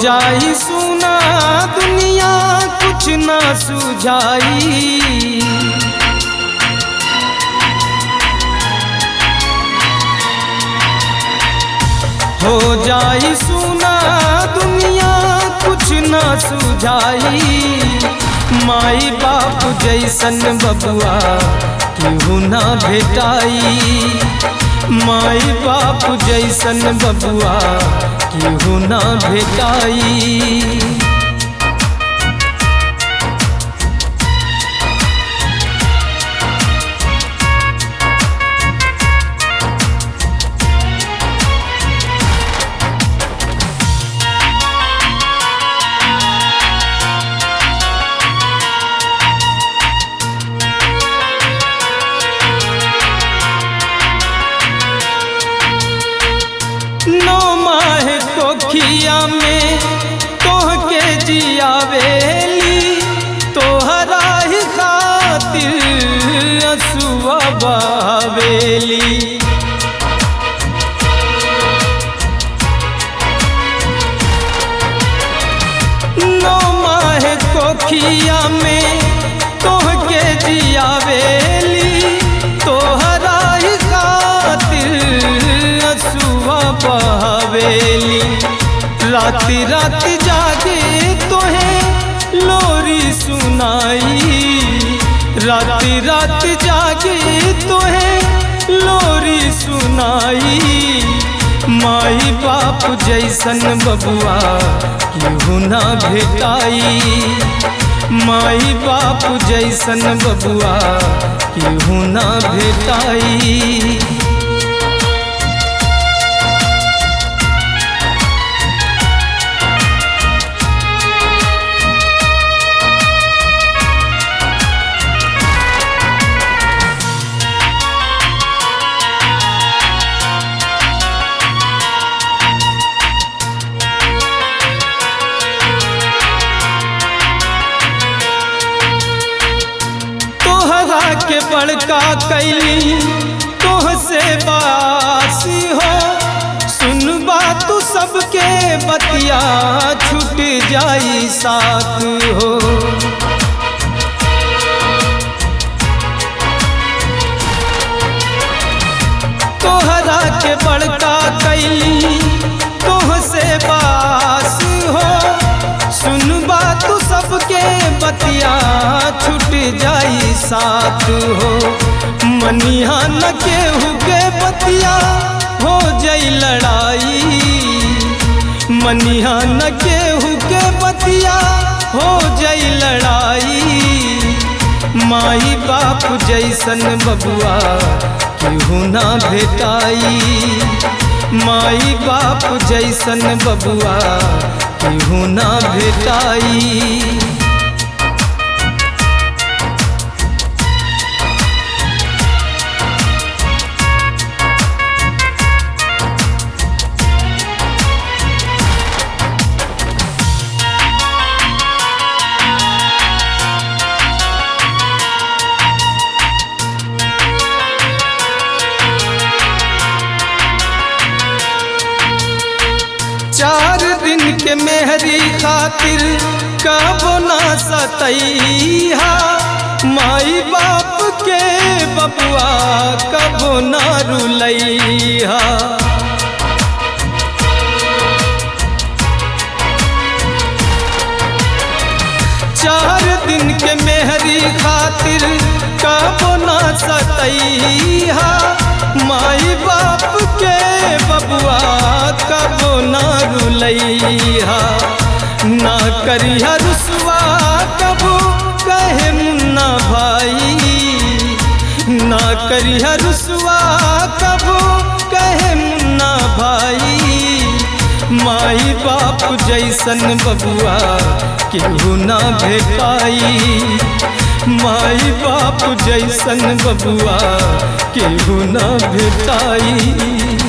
जाई सुना दुनिया कुछ ना सुझाई। हो जाई सुना दुनिया कुछ ना सुझाई। माई बाप जैसन बबुआ केहू ना भेटाई। माई बाप जैसन बबुआ केहू ना भेटाई। कोखिया में तोहके जियावेली तोहरा ही खातिर असुआ बहावेली। नौ माह कोखिया में तोहके जियावेली तोहरा ही खातिर असुआ बहावेली। राती राती जागे तोहे लोरी सुनाई। राती राती जागे तोहे लोरी सुनाई। माई बाप जैसन बबुआ केहू ना भेटाई। माई बाप जैसन बबुआ केहू ना भेटाई। के बड़का कैली तोह से बासी हो। सुन बात तू सबके बतिया छूट जाई साथ हो। तोहरा के बड़का कैली तोह से बासी हो। सुन बात तू सबके बतिया छूट जाई साथ हो। मनिहा न केहू के बतिया हो जाई लड़ाई। मनिहा न केहू के बतिया हो जाई लड़ाई। माई बाप जैसन बबुआ केहू ना भेटाई। माई बाप जैसन बबुआ केहू ना भेटाई। चार दिन के मेहरी खातिर कबो ना सतैहा। माई बाप के बबुआ कबो ना रुलैहा। चार दिन के मेहरी खातिर कबो ना सतैहा। माई बाप के बबुआ कबो ना रुलैहा। ना करिहा रुसवा कबो कहे मुन्ना भाई। ना करिहा रुसवा कबो कहे मुन्ना भाई। माई बाप जैसन बबुआ केहू ना भेटाई। माई बाप जैसन बबुआ केहू ना भेटाई।